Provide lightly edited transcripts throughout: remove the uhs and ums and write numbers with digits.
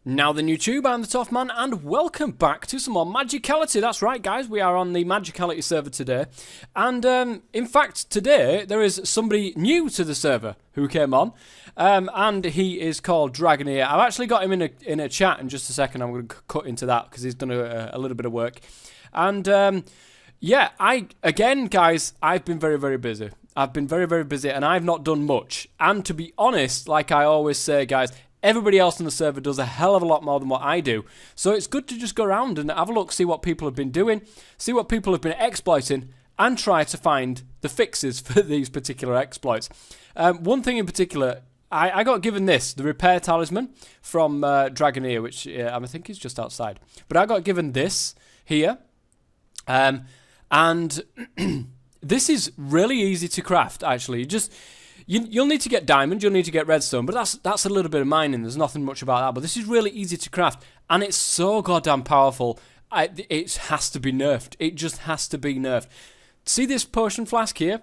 Now then YouTube, I'm the Tough Man, and welcome back to some more Magicality. That's right guys, we are on the Magicality server today. And in fact, today there is somebody new to the server who came on. And he is called DragOneer. I've actually got him in a chat in just a second. I'm going to cut into that because he's done a little bit of work. And yeah, again guys, I've been very, very busy. I've been very, very busy and I've not done much. And to be honest, like I always say guys, everybody else on the server does a hell of a lot more than what I do. So it's good to just go around and have a look, see what people have been doing, see what people have been exploiting, and try to find the fixes for these particular exploits. One thing in particular, I got given this, the repair talisman from DragOneer, which I think is just outside. But I got given this here. And this is really easy to craft, actually. You'll need to get diamond, you'll need to get redstone, but that's a little bit of mining. There's nothing much about that, but this is really easy to craft, and it's so goddamn powerful. It has to be nerfed. It just has to be nerfed. See this potion flask here?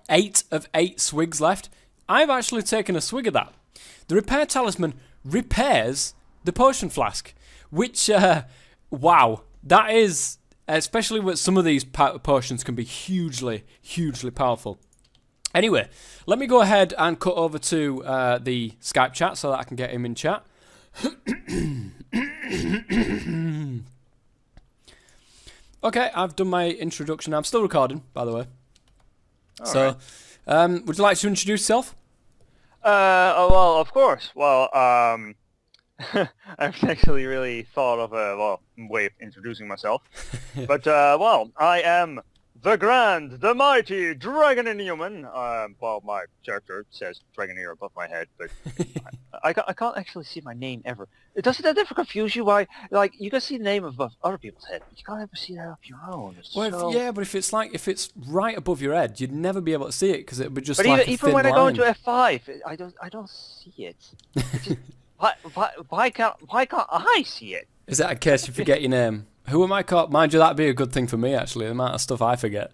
8 of 8 swigs left. I've actually taken a swig of that. The repair talisman repairs the potion flask, which, wow, that is, especially with some of these potions can be hugely, hugely powerful. Anyway, let me go ahead and cut over to the Skype chat so that I can get him in chat. Okay, I've done my introduction. I'm still recording, by the way. All right. Would you like to introduce yourself? Well, of course. Well, I've actually really thought of a way of introducing myself. But, well, I am the grand, the mighty DragOneer. Well, my character says DragOneer above my head, but I can't actually see my name ever. Doesn't that ever confuse you? Why, like, you can see the name above other people's head, but you can't ever see that up your own. Well, yeah, but if it's right above your head, you'd never be able to see it because it would just but like even when I go into F5, I don't see it. Why can't I see it? Is that in case you forget your name? Who am I called? Mind you, that'd be a good thing for me, actually, the amount of stuff I forget.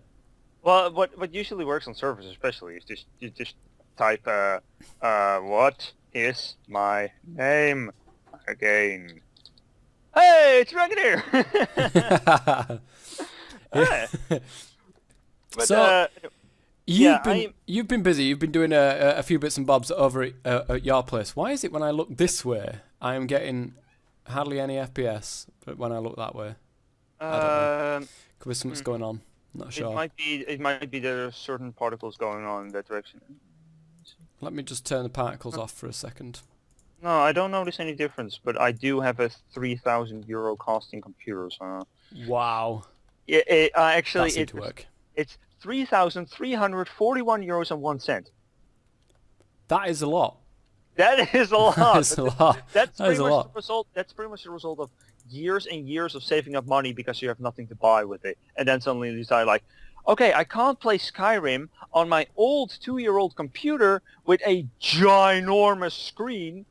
Well, what usually works on servers especially is you just type, what is my name again? Hey, it's DragOneer! But, so, yeah, you've been busy, you've been doing a few bits and bobs over at your place. Why is it when I look this way, I am getting hardly any FPS, but when I look that way, I don't know. Could be something's going on. Not sure. It might be there are certain particles going on in that direction. Let me just turn the particles off for a second. No, I don't notice any difference, but I do have a €3,000 costing computer, so... Wow. Yeah, actually, it's €3,341.01. That is a lot. That is a lot. That is a lot. That's pretty much the result. That's pretty much the result of years and years of saving up money because you have nothing to buy with it, and then suddenly you decide like, okay, I can't play Skyrim on my old 2-year-old computer with a ginormous screen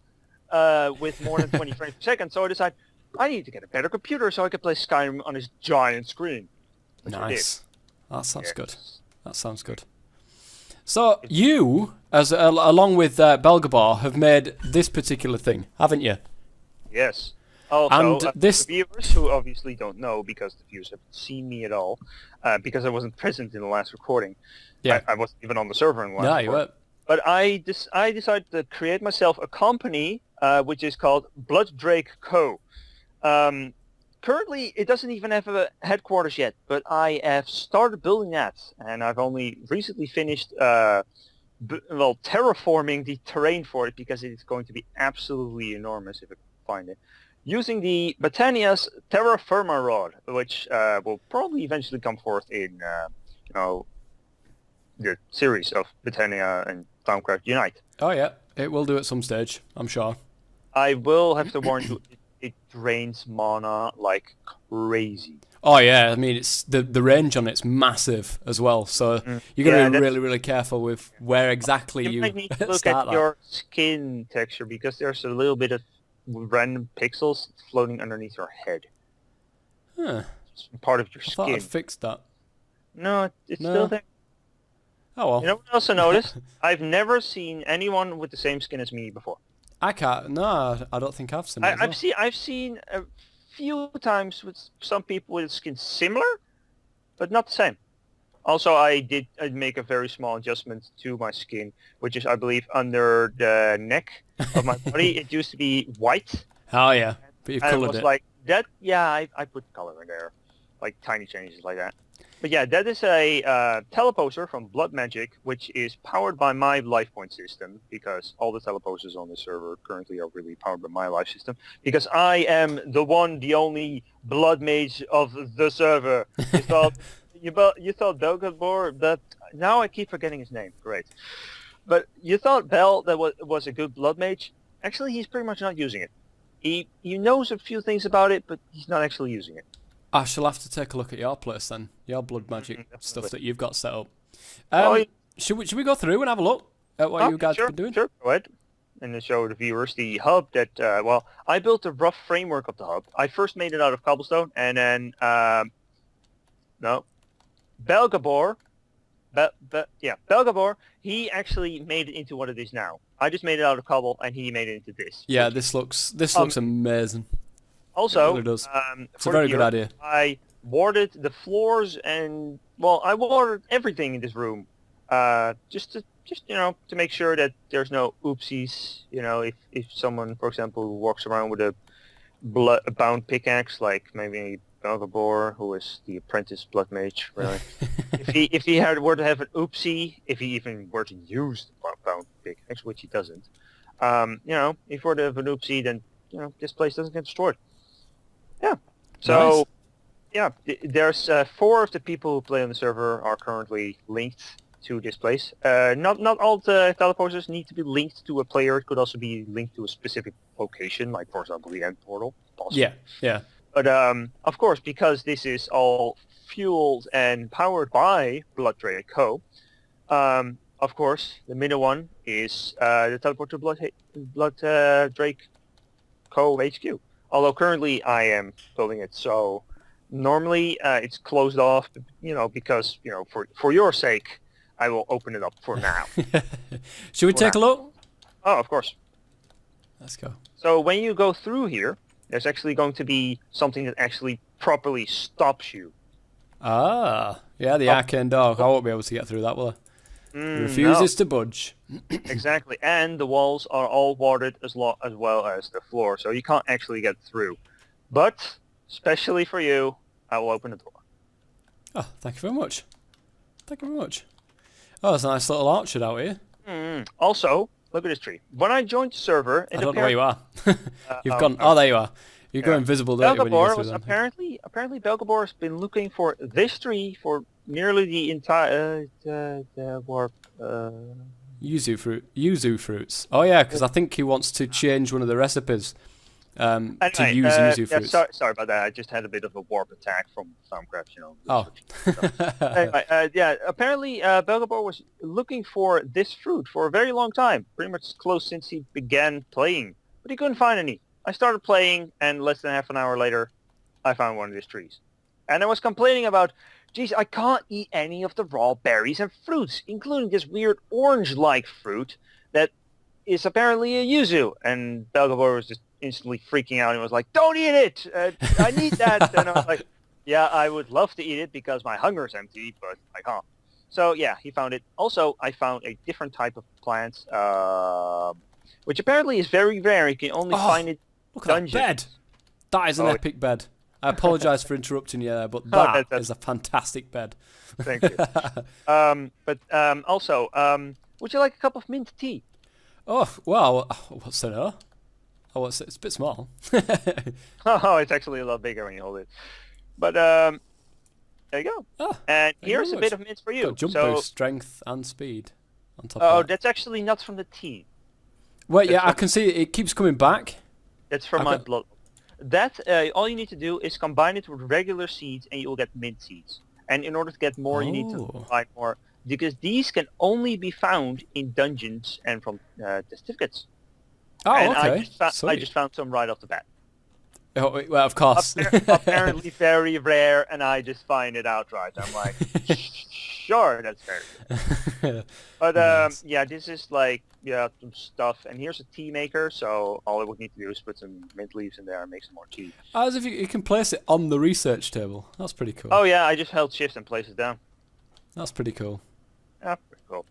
with more than 20 frames per second. So I decide I need to get a better computer so I can play Skyrim on this giant screen. Nice. That sounds good. That sounds good. So you, along with Belgabor, have made this particular thing, haven't you? Yes. Also, and this the viewers who obviously don't know because the viewers haven't seen me at all, because I wasn't present in the last recording. Yeah. I wasn't even on the server in the last recording. You weren't. But I decided to create myself a company, which is called Blood Drake Co. Currently, it doesn't even have a headquarters yet, but I have started building that, and I've only recently finished, terraforming the terrain for it because it's going to be absolutely enormous if I can find it. Using the Botania's Terra Firma Rod, which will probably eventually come forth in, the series of Botania and Thaumcraft Unite. Oh yeah, it will do at some stage, I'm sure. I will have to warn you, it drains mana like crazy. Oh yeah, I mean it's the range on it's massive as well, so you got to be really, really careful with where exactly you might need to look start at your skin texture because there's a little bit of random pixels floating underneath your head. Huh. It's part of your I skin. thought I'd fixed that. No, it's still there. Oh well. You know what I also noticed? I've never seen anyone with the same skin as me before. I can't. No, I don't think I've seen it. I've seen a few times with some people with skin similar, but not the same. Also, I'd make a very small adjustment to my skin, which is, I believe, under the neck of my body. It used to be white. Oh yeah, but you've and coloured it was it. like that. Yeah, I put color in there, like tiny changes like that. But yeah, that is a teleposer from Blood Magic, which is powered by my life point system, because all the teleposers on the server currently are really powered by my life system, because I am the one, the only blood mage of the server. You thought Belgador, but now I keep forgetting his name. Great. But you thought Bell that was a good blood mage. Actually, he's pretty much not using it. He knows a few things about it, but he's not actually using it. I shall have to take a look at your place then, your blood magic stuff that you've got set up. Should we go through and have a look at what you guys have been doing? Sure, go ahead. And then show the viewers the hub that, well, I built a rough framework of the hub. I first made it out of cobblestone, and then, Belgabor, Belgabor, he actually made it into what it is now. I just made it out of cobble, and he made it into this. Yeah, this looks amazing. Also, it really does. It's a very good idea. I warded the floors and, well, I warded everything in this room, just to make sure that there's no oopsies. You know, if someone, for example, walks around with a bound pickaxe, like maybe Belgabor, who is the apprentice blood mage, really. if he were to have an oopsie, if he even were to use the bound pickaxe, which he doesn't, if he were to have an oopsie, then this place doesn't get destroyed. Yeah. So, nice. Yeah, there's 4 of the people who play on the server are currently linked to this place. Not all the teleporters need to be linked to a player. It could also be linked to a specific location, like, for example, the end portal. Possibly. Yeah. But, of course, because this is all fueled and powered by Blood Drake Co., of course, the middle one is the teleport to Blood Drake Co. HQ. Although currently I am building it, so normally it's closed off, because, for your sake, I will open it up for now. Should we take a look? Oh, of course. Let's go. So when you go through here, there's actually going to be something that actually properly stops you. Ah, yeah, the arcane door. I won't be able to get through that, will I? It refuses to budge. Exactly, and the walls are all warded as well as the floor, so you can't actually get through. But, especially for you, I will open the door. Oh, thank you very much. Thank you very much. Oh, there's a nice little orchard out here. Also, look at this tree. When I joined the server... I don't know where you are. You've gone... Oh, there you are. You go invisible, don't you, when you go through them? Apparently Belgabor has been looking for this tree for nearly the entire warp. Yuzu fruits. Oh yeah, because I think he wants to change one of the recipes to use yuzu fruits. Sorry about that. I just had a bit of a warp attack from Thaumcraft, Oh. Anyway, apparently Belgabor was looking for this fruit for a very long time, pretty much close since he began playing, but he couldn't find any. I started playing, and less than half an hour later, I found one of these trees. And I was complaining about, geez, I can't eat any of the raw berries and fruits, including this weird orange-like fruit that is apparently a yuzu. And Belgabor was just instantly freaking out and was like, don't eat it! I need that! And I was like, yeah, I would love to eat it because my hunger is empty, but I can't. So yeah, he found it. Also, I found a different type of plant, which apparently is very rare. You can only find it. Look at that bed. That is an epic bed. I apologise for interrupting you there, but that is a fantastic bed. Thank you. Also, would you like a cup of mint tea? Oh, well, what's that? Oh, it's a bit small. Oh, it's actually a lot bigger when you hold it. But there you go. Oh, and here's a bit of mint for you. Got jump boost, strength, and speed on top of that. That's actually not from the tea. Well, yeah, I can see it keeps coming back. That's from my blood. That all you need to do is combine it with regular seeds, and you will get mint seeds. And in order to get more, you need to buy more, because these can only be found in dungeons and from the certificates. Oh, and okay. I just found some right off the bat. Oh, well, of course. Apparently very rare, and I just find it outright. I'm like, Sure, that's fair. But Nice. yeah, this is like some stuff, and here's a tea maker. So all I would need to do is put some mint leaves in there and make some more tea. As if you can place it on the research table. That's pretty cool. Oh yeah, I just held shift and placed it down. That's pretty cool. Yeah, pretty cool.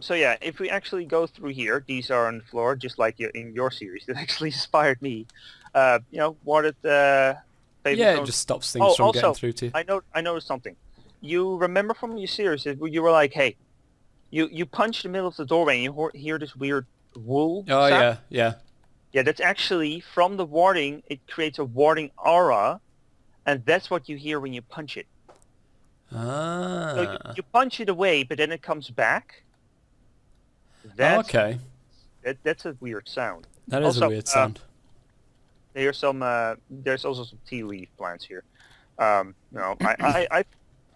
So yeah, if we actually go through here, these are on the floor, just like in your series. That actually inspired me. You know, wanted Yeah, it just stops things from getting also, through to you. I noticed something. You remember from your series that you were like, hey, you punch the middle of the doorway and you hear this weird wool Oh sound? yeah, yeah. Yeah, that's actually from the warding. It creates a warding aura, and that's what you hear when you punch it. So Ah. you punch it away, but then it comes back. That's Okay. that's a weird sound. That is Also, a weird sound. there's also some tea leaf plants here. You know, I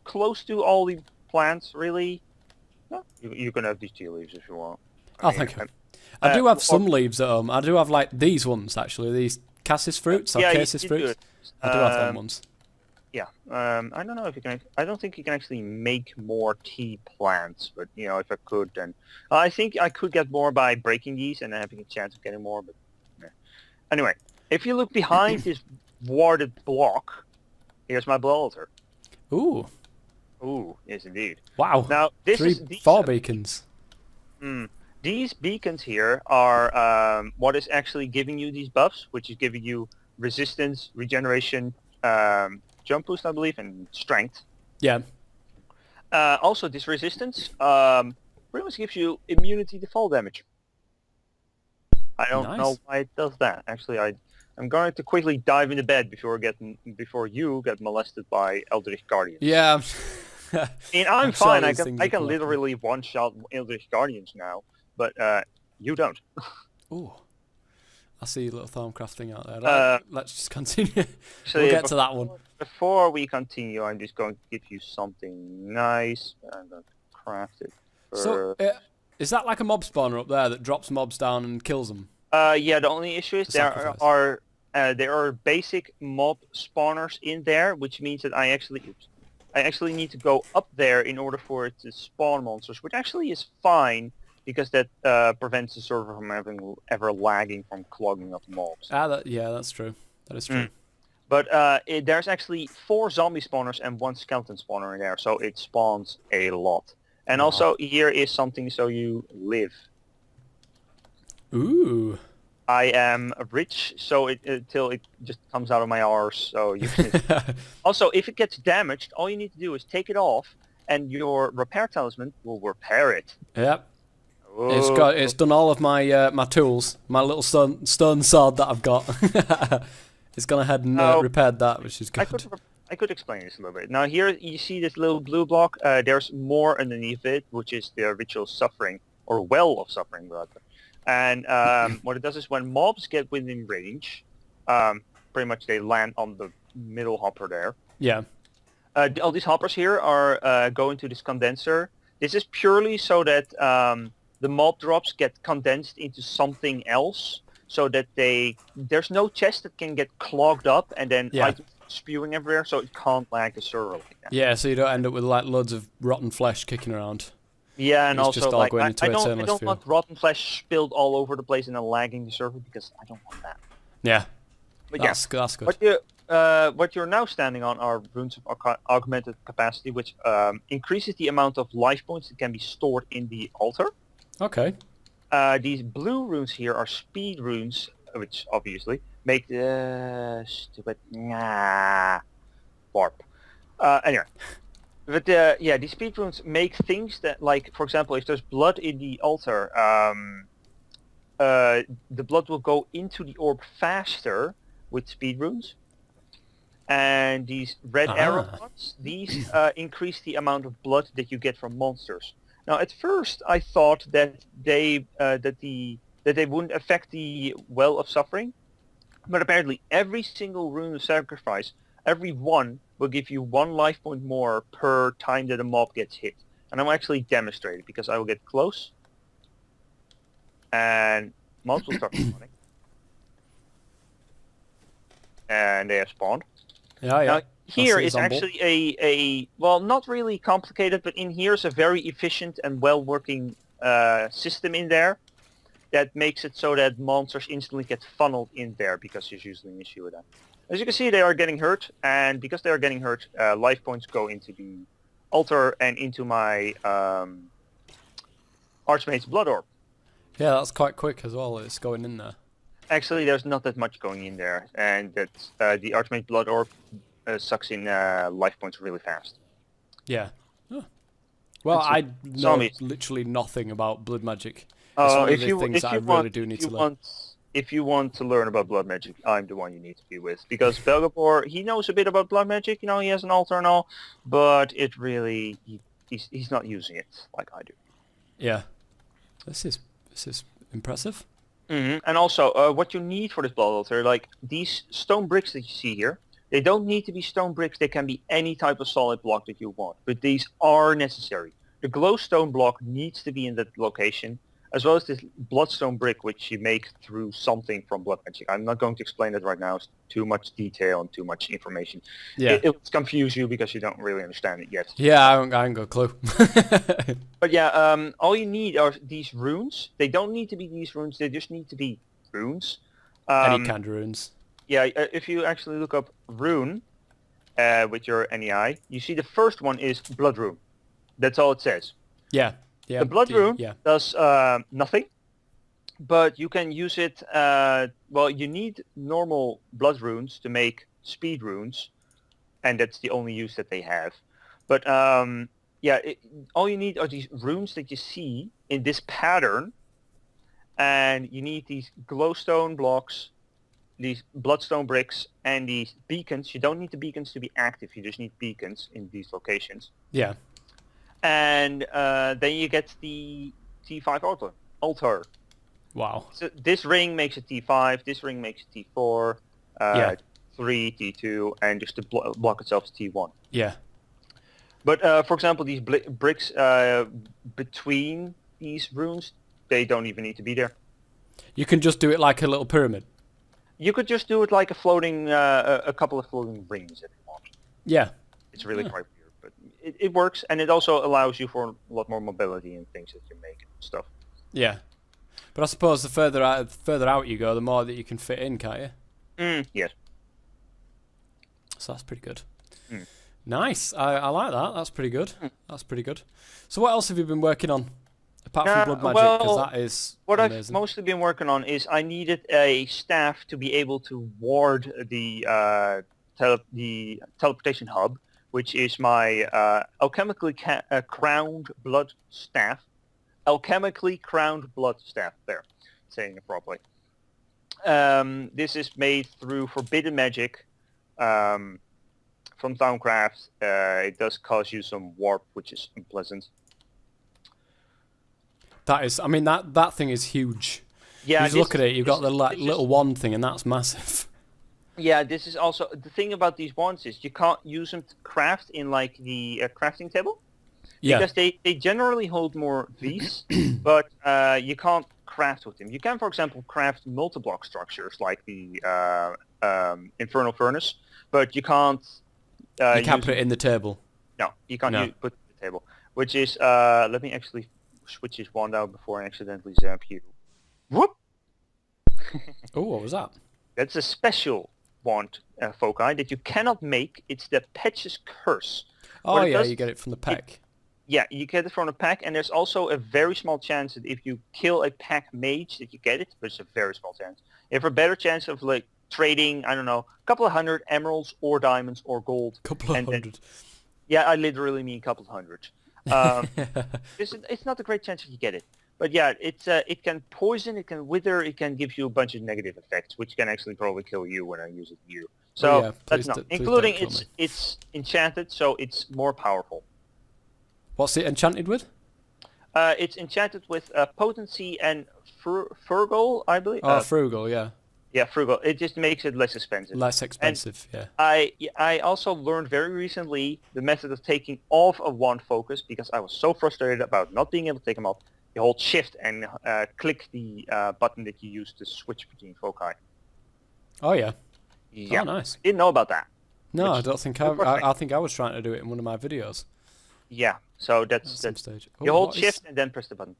close to all the plants really. No, you can have these tea leaves if you want. Oh, thank you. I do have some leaves at home. I do have like these ones actually. These cassis fruits or yeah, casis you do fruits. it. I do have them ones. Yeah. I don't know if you can. I don't think you can actually make more tea plants, but you know, if I could, then I think I could get more by breaking these and having a chance of getting more. But yeah. Anyway, if you look behind this warded block, here's my blow altar. Ooh. Ooh, yes indeed. Wow. Now Four beacons. These beacons here are what is actually giving you these buffs, which is giving you resistance, regeneration, jump boost, I believe, and strength. Yeah. Also, this resistance pretty much gives you immunity to fall damage. I don't know why it does that. Actually, I'm going to quickly dive into bed before you get molested by Eldritch Guardians. Yeah. I mean, I'm fine. I can literally one-shot Eldritch Guardians now, but you don't. Ooh. I see a little Thorncraft thing out there. Let's just continue. We'll get to that one. Before we continue, I'm just going to give you something nice. I'm going to craft it first. So, is that like a mob spawner up there that drops mobs down and kills them? Yeah, the only issue is there are basic mob spawners in there, which means that I actually need to go up there in order for it to spawn monsters, which actually is fine because that prevents the server from ever lagging from clogging up mobs. Yeah, that's true. That is true. But there's actually 4 zombie spawners and 1 skeleton spawner in there, so it spawns a lot. And also here is something so you live. Ooh. I am rich, so until it just comes out of my arse. So you can... Also, if it gets damaged, all you need to do is take it off, and your repair talisman will repair it. Yep. It's done all of my my tools. My little stone sword that I've got. It's gone ahead and repaired that, which is good. I could explain this a little bit. Now here you see this little blue block. There's more underneath it, which is the ritual suffering, or well of suffering rather. And what it does is when mobs get within range, pretty much they land on the middle hopper there. Yeah. All these hoppers here are going to this condenser. This is purely so that the mob drops get condensed into something else, so that there's no chest that can get clogged up and then items spewing everywhere, so it can't lag the server like that. Yeah, so you don't end up with like loads of rotten flesh kicking around. Yeah, and also like I don't fuel. want rotten flesh spilled all over the place and then lagging the server because I don't want that. Yeah, but that's good. What you're now standing on are runes of augmented capacity, which increases the amount of life points that can be stored in the altar. Okay. These blue runes here are speed runes, which obviously make the stupid warp. Anyway. But these speed runes make things that, like, for example, if there's blood in the altar, the blood will go into the orb faster with speed runes. And these red arrow ones, these increase the amount of blood that you get from monsters. Now, at first, I thought that they wouldn't affect the well of suffering, but apparently, every single rune of sacrifice, every one will give you 1 life point more per time that a mob gets hit. And I'm actually demonstrating because I will get close and mobs will start spawning. And they have spawned. Yeah. Now, here is actually well, not really complicated, but in here is a very efficient and well-working system in there that makes it so that monsters instantly get funneled in there because there's usually an issue with that. As you can see, they are getting hurt, and because they are getting hurt, life points go into the altar and into my Archmage's Blood Orb. Yeah, that's quite quick as well. It's going in there. Actually, there's not that much going in there, and that's the Archmage Blood Orb sucks in life points really fast. Yeah. Oh. Well, I know literally nothing about blood magic. It's one of the things that I really do need to learn. If you want to learn about blood magic, I'm the one you need to be with, because Belgapor, he knows a bit about blood magic. You know, he has an altar and all, but it really he's not using it like I do. Yeah, this is impressive. Mm-hmm. And also, what you need for this blood altar, like these stone bricks that you see here, they don't need to be stone bricks. They can be any type of solid block that you want, but these are necessary. The glowstone block needs to be in that location, as well as this bloodstone brick, which you make through something from blood magic. I'm not going to explain it right now. It's too much detail and too much information. Yeah. It will confuse you because you don't really understand it yet. Yeah, I ain't got a clue. But yeah, all you need are these runes. They don't need to be these runes. They just need to be runes. Any kind of runes. Yeah, if you actually look up rune with your NEI, you see the first one is blood rune. That's all it says. Yeah. Yeah, the blood rune does nothing, but you can use it. Well, you need normal blood runes to make speed runes, and that's the only use that they have. But yeah, all you need are these runes that you see in this pattern, and you need these glowstone blocks, these bloodstone bricks, and these beacons. You don't need the beacons to be active. You just need beacons in these locations. Yeah. And then you get the T5 altar. Wow. So this ring makes a T5, this ring makes a T4, 3, T2, and just the block itself is T1. Yeah. But for example, these bricks between these runes, they don't even need to be there. You can just do it like a little pyramid. You could just do it like a floating, a couple of floating rings if you want. Yeah. It's really quite weird, but it works, and it also allows you for a lot more mobility in things that you make and stuff. Yeah. But I suppose the further out you go, the more that you can fit in, can't you? Yes. So that's pretty good. Nice. I like that. That's pretty good. That's pretty good. So what else have you been working on? Apart from blood magic, because that is what amazing. I've mostly been working on is I needed a staff to be able to ward the teleportation hub, which is my alchemically crowned blood staff. Alchemically crowned blood staff. There, saying it properly. This is made through forbidden magic from Towncraft. It does cause you some warp, which is unpleasant. That is, I mean, that thing is huge. Yeah, you just look at it, you've got the little wand thing, and that's massive. Yeah, this is also the thing about these wands is you can't use them to craft in like the crafting table. Yeah. Because they generally hold more V's, but you can't craft with them. You can, for example, craft multi-block structures like the Infernal Furnace, but you can't. You can't put it in the table. No, you can't put it in the table. Which is, let me actually switch this wand out before I accidentally zap you. Whoop! Oh, what was that? That's a special wand foci that you cannot make. It's the Patch's Curse. Oh yeah, you get it from the pack. Yeah, you get it from the pack, and there's also a very small chance that if you kill a pack mage that you get it, but it's a very small chance. You have a better chance of like trading, I don't know, a couple of hundred emeralds or diamonds or gold. Couple of hundred. Then, yeah, I literally mean a couple of hundred. It's not a great chance that you get it. But yeah, it can poison, it can wither, it can give you a bunch of negative effects, which can actually probably kill you when I use it to you. So that's not, including it's enchanted, so it's more powerful. What's it enchanted with? It's enchanted with potency and frugal, I believe. Oh, frugal, yeah. Yeah, frugal. It just makes it less expensive. Less expensive, and yeah. I also learned very recently the method of taking off a wand focus because I was so frustrated about not being able to take them off. You hold shift and click the button that you use to switch between foci. Oh, yeah. Yeah. Oh, nice. Didn't know about that. No, I which don't think is perfect. I think I was trying to do it in one of my videos Yeah, so at that's some stage. you Oh, hold what shift is... and then press the button.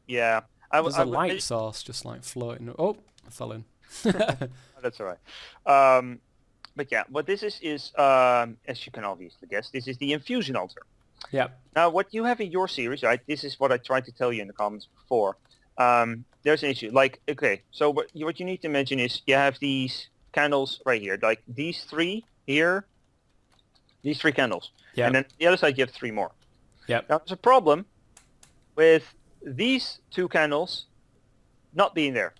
Yeah, There's a light source just like floating. Oh, I fell in. that's all right. But yeah, what this is as you can obviously guess, this is the infusion altar. Yeah. Now, what you have in your series, right? This is what I tried to tell you in the comments before. There's an issue. Like, okay, so what you need to imagine is you have these candles right here, like these three here, these three candles, Yeah. and then the other side you have three more. Yeah. Now, there's a problem with these two candles not being there.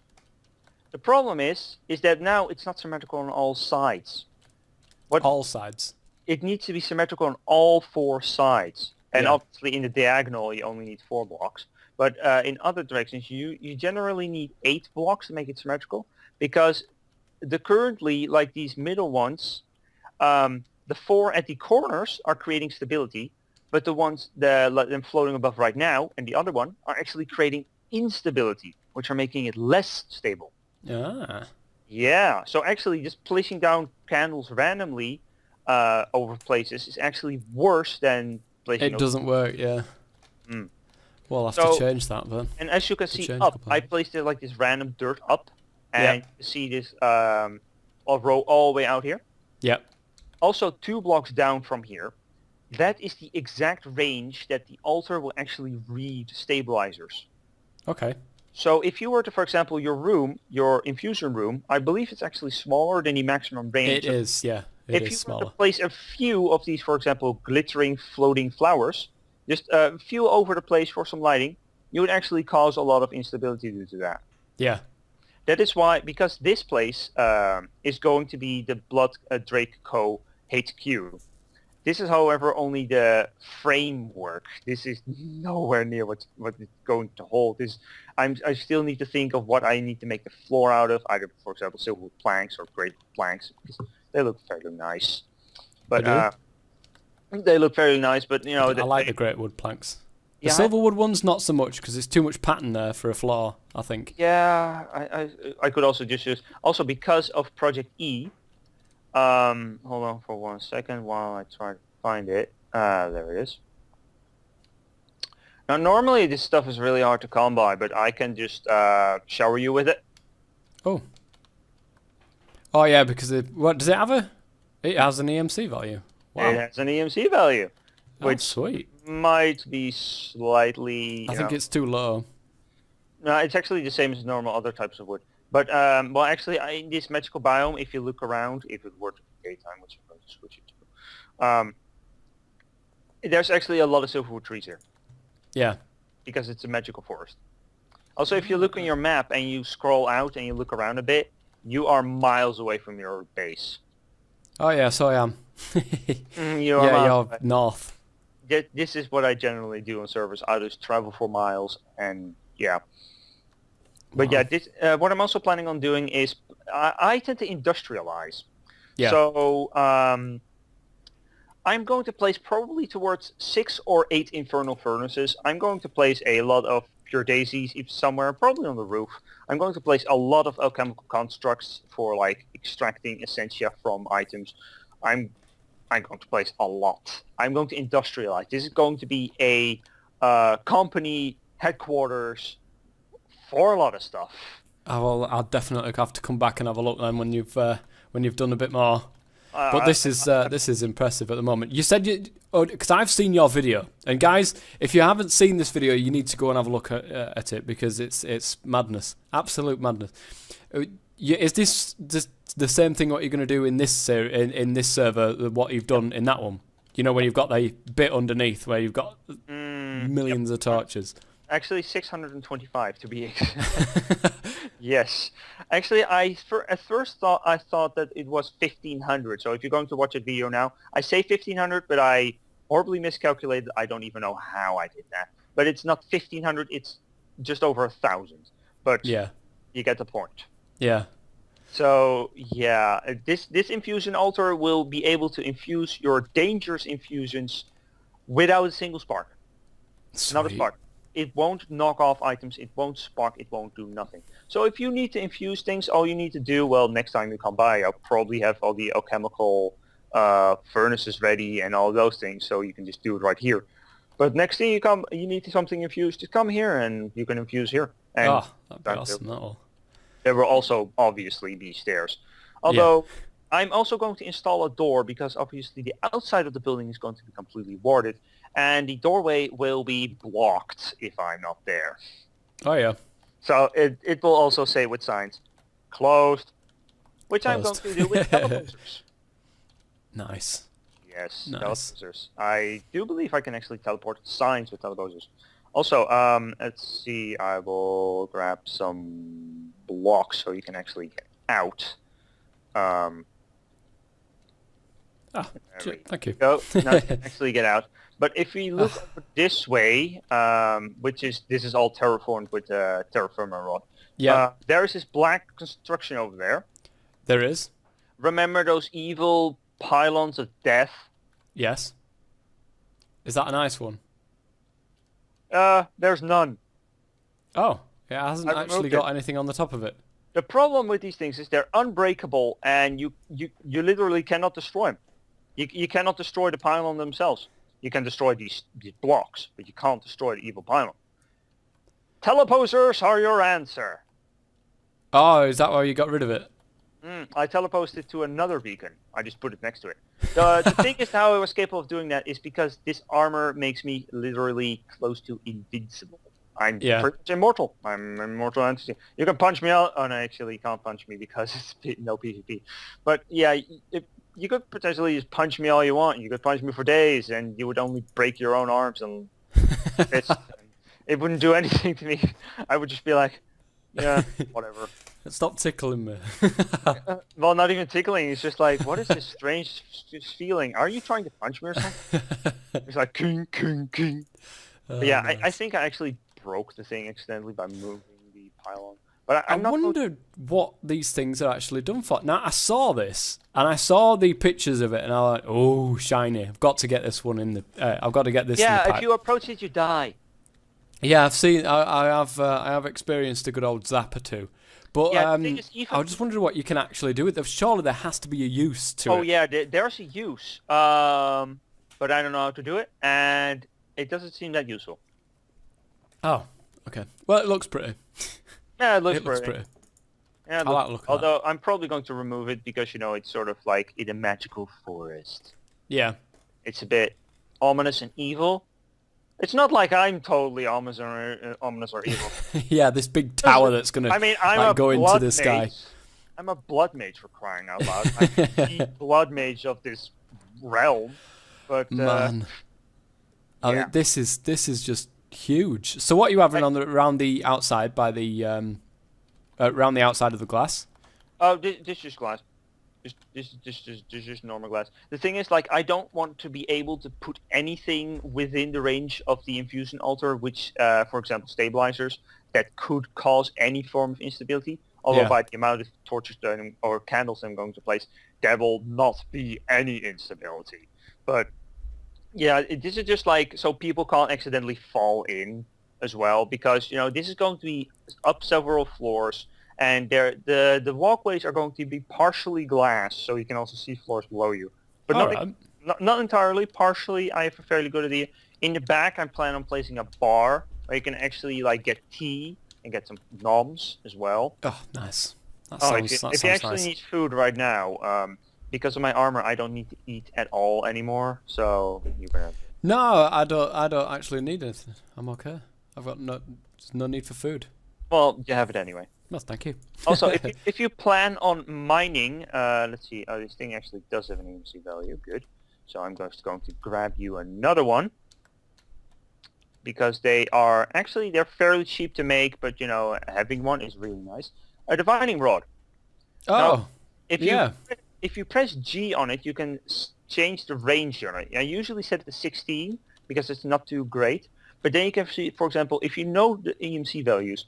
The problem is that now it's not symmetrical on all sides. All sides. It needs to be symmetrical on all four sides. And Yeah. obviously in the diagonal you only need 4 blocks. But in other directions you generally need 8 blocks to make it symmetrical, because currently, like these middle ones, the 4 at the corners are creating stability, but the ones that them floating above right now and the other one are actually creating instability, which are making it less stable. Ah. Yeah, so actually just placing down candles randomly over places is actually worse than placing... It doesn't work, yeah. Mm. Well, I'll have to change that then. And as you can see up, I placed it like this random dirt up, and you see this row all the way out here. Yep. Also 2 blocks down from here, that is the exact range that the altar will actually read stabilizers. Okay. So if you were to, for example, your infusion room, I believe it's actually smaller than the maximum range. It is, yeah. It is smaller. If you were to place a few of these, for example, glittering floating flowers, just a few over the place for some lighting, you would actually cause a lot of instability due to that. Yeah. That is why, because this place is going to be the Blood Drake Co. HQ. This is, however, only the framework. This is nowhere near what it's going to hold. I still need to think of what I need to make the floor out of, either, for example, silver planks or great planks, because they look fairly nice. But they look fairly nice, but you know, I like the great wood planks. The Yeah, silverwood ones, not so much, because there's too much pattern there for a floor, I think. Yeah, I could also just use, also because of Project E. Hold on for 1 second while I try to find it. There it is. Now, normally this stuff is really hard to come by, but I can just shower you with it. Oh. Oh yeah, because what does it have? It has an EMC value. Wow. It has an EMC value, which sweet. might be slightly... I think it's too low. No, it's actually the same as normal other types of wood. But, well, actually, in this magical biome, if you look around, if it were to be daytime, which I'm going to switch it to, there's actually a lot of silverwood trees here. Yeah. Because it's a magical forest. Also, if you look on your map and you scroll out and you look around a bit, you are miles away from your base. Oh yeah, so I am. You're north. This is what I generally do on servers. I just travel for miles, and yeah. But yeah, this what I'm also planning on doing is I tend to industrialize. Yeah. So I'm going to place probably towards 6 or 8 infernal furnaces. I'm going to place a lot of pure daisies somewhere, probably on the roof. I'm going to place a lot of alchemical constructs for like extracting essentia from items. I'm going to place a lot. I'm going to industrialize. This is going to be a company headquarters for a lot of stuff. I'll definitely have to come back and have a look then when you've done a bit more. But this is impressive at the moment. You said because I've seen your video, and guys, if you haven't seen this video, you need to go and have a look at it, because it's madness, absolute madness. Is this the same thing what you're going to do in this in this server? What you've done in that one? You know, when you've got the bit underneath where you've got millions of torches. Actually, 625 to be exact. Yes. Actually, at first I thought that it was 1500. So if you're going to watch a video now, I say 1500, but I horribly miscalculated. I don't even know how I did that. But it's not 1500. It's just over 1,000. But yeah, you get the point. Yeah. So yeah, this infusion altar will be able to infuse your dangerous infusions without a single spark. Sweet. Not a spark. it won't knock off items, it won't spark, it won't do nothing. So if you need to infuse things, all you need to do, well, next time you come by, I'll probably have all the alchemical furnaces ready and all those things, so you can just do it right here. But next thing you need something infused, just come here and you can infuse here. And Oh, that'd be awesome. That'll... There will also obviously be stairs. Although I'm also going to install a door because obviously the outside of the building is going to be completely warded and the doorway will be blocked if I'm not there. Oh yeah. So it will also say with signs, closed, which I'm going to do with teleposers. Nice. Yes, nice. Teleposers. I do believe I can actually teleport signs with teleposers. Also, let's see, I will grab some blocks so you can actually get out. Thank you. Go. Now you can actually get out. But if we look over this way, this is all terraformed with terraformer rod. Yeah. There is this black construction over there. There is. Remember those evil pylons of death? Yes. Is that a nice one? There's none. Oh, it hasn't actually got anything on the top of it. The problem with these things is they're unbreakable, and you literally cannot destroy them. You cannot destroy the pylon themselves. You can destroy these blocks, but you can't destroy the evil pylon. Teleposers are your answer. Oh, is that why you got rid of it? I teleposted to another beacon. I just put it next to it. The thing is how I was capable of doing that is because this armor makes me literally close to invincible. I'm pretty much immortal. I'm an immortal entity. You can punch me out. Oh, no, actually, you can't punch me because it's no PvP. But yeah, you could potentially just punch me all you want. You could punch me for days, and you would only break your own arms, and it wouldn't do anything to me. I would just be like, yeah, whatever. Stop tickling me. Well, not even tickling. It's just like, what is this strange feeling? Are you trying to punch me or something? It's like, king, king, king. But yeah, nice. I think I actually broke the thing accidentally by moving the pylon. But I wondered what these things are actually done for. Now, I saw this, and I saw the pictures of it, and I was like, oh, shiny. I've got to get this one in the... I've got to get this in the pipe. If you approach it, you die. Yeah, I've seen... I have experienced a good old zap or two. But I was just wondering what you can actually do with them. Surely there has to be a use to it. Oh, yeah, there's a use. But I don't know how to do it, and it doesn't seem that useful. Oh, okay. Well, it looks pretty. Yeah, it looks pretty. Yeah, I like looking although I'm probably going to remove it because, it's sort of like in a magical forest. Yeah. It's a bit ominous and evil. It's not like I'm totally ominous or evil. Yeah, this big tower that's going to go into the sky. I'm a blood mage, for crying out loud. I'm the blood mage of this realm. But man, I mean, this is just huge. So what are you having around the outside by the around the outside of the glass? Oh, this is just glass. This is just normal glass. The thing is, like, I don't want to be able to put anything within the range of the infusion altar, which, for example, stabilizers, that could cause any form of instability. Although by the amount of torches or candles I'm going to place, there will not be any instability. But yeah, this is just like so people can't accidentally fall in as well, because this is going to be up several floors. And the walkways are going to be partially glass, so you can also see floors below you. But not entirely. Partially, I have a fairly good idea. In the back, I'm planning on placing a bar where you can actually get tea and get some noms as well. Oh, nice. If you actually need food right now, because of my armor, I don't need to eat at all anymore. So you can. No, I don't actually need anything. I'm okay. I've got no need for food. Well, you have it anyway. No, thank you. Also, if you plan on mining, let's see. Oh, this thing actually does have an EMC value. Good. So I'm just going to grab you another one. Because they're fairly cheap to make, but having one is really nice. A divining rod. Oh, now, if you press G on it, you can change the range on it. I usually set it to 16 because it's not too great. But then you can see, for example, if you know the EMC values.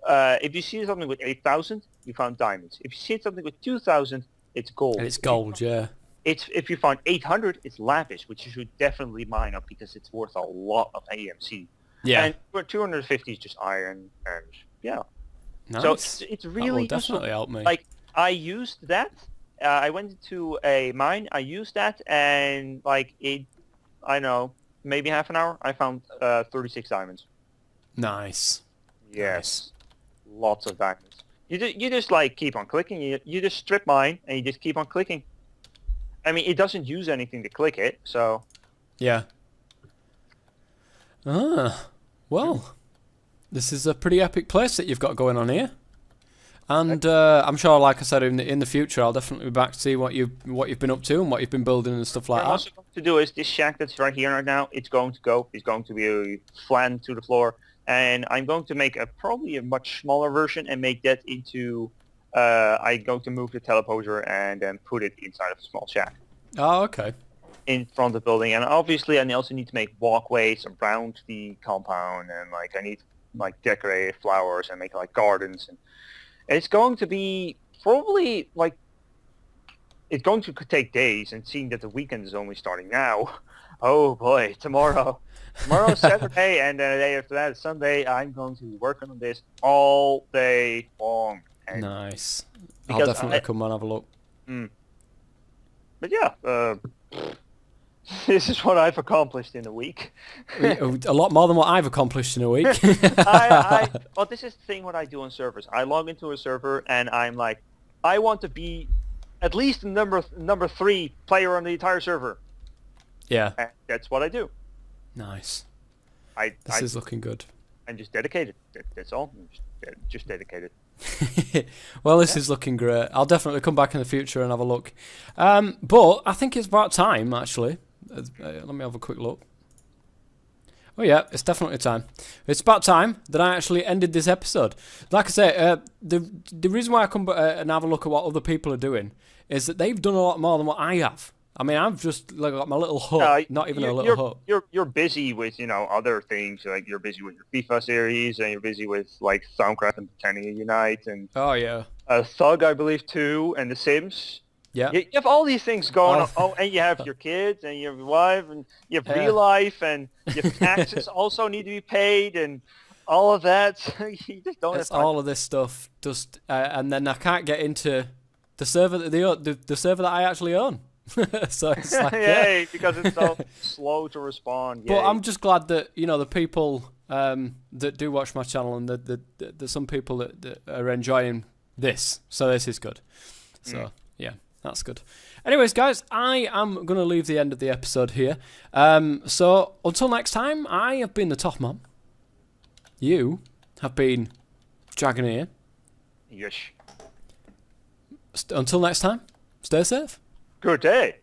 If you see something with 8,000, you found diamonds. If you see something with 2,000, it's gold. And it's gold, yeah. If you find 800, it's lapis, which you should definitely mine up because it's worth a lot of AMC. Yeah. And 250 is just iron, and yeah. Nice. So it's That really will definitely help me. like I used that. I went into a mine. I used that, and like I know, maybe half an hour. I found 36 diamonds. Nice. Yes, lots of diamonds. You just like keep on clicking. You just strip mine, and you just keep on clicking. I mean, it doesn't use anything to click it, so. Yeah. Ah. Well, this is a pretty epic place that you've got going on here. And I'm sure, like I said, in the future, I'll definitely be back to see what you've been up to and what you've been building and stuff like What I'm that. also going to do is this shack that's right here right now. It's going to go. It's going to be flattened to the floor, and I'm going to make probably a much smaller version and make that into. I'm going to move the teleporter and then put it inside of a small shack Oh, okay. in front of the building. And obviously, I also need to make walkways around the compound, and like I need to like decorate flowers and make like gardens, and it's going to be probably like. It's going to take days, and seeing that the weekend is only starting now, oh boy, tomorrow's Saturday, and then the day after that is Sunday. I'm going to be working on this all day long. And Nice. I'll definitely come and have a look. But yeah, this is what I've accomplished in a week. A lot more than what I've accomplished in a week. Well, this is the thing what I do on servers. I log into a server, and I'm like, I want to be at least number 3 player on the entire server. Yeah. And that's what I do. Nice. This is looking good. I'm just dedicated. That's all. Just dedicated. Well, this is looking great. I'll definitely come back in the future and have a look. But I think it's about time, actually. Let me have a quick look. Oh yeah, it's definitely time. It's about time that I actually ended this episode. Like I say, the reason why I come and have a look at what other people are doing is that they've done a lot more than what I have. I mean, I've just like got my little hut, not even a little hut. You're busy with other things, like you're busy with your FIFA series, and you're busy with like Soundcraft and Pretending to Unite, and oh yeah, Thug I believe too, and The Sims. Yeah, you have all these things going on. Oh, and you have your kids, and you have your wife, and you have real life, and your taxes also need to be paid, and all of that. You just don't it's have time. all of this stuff. Just and then I can't get into the server that the server that I actually own. So it's like, Yay, because it's so slow to respond. Yay. But I'm just glad that the people that do watch my channel, and the some people that are enjoying this. So this is good. So yeah, that's good. Anyways, guys, I am going to leave the end of the episode here. So until next time, I have been the Top Man. You have been DragOneer. Yes. Until next time, stay safe. Good day.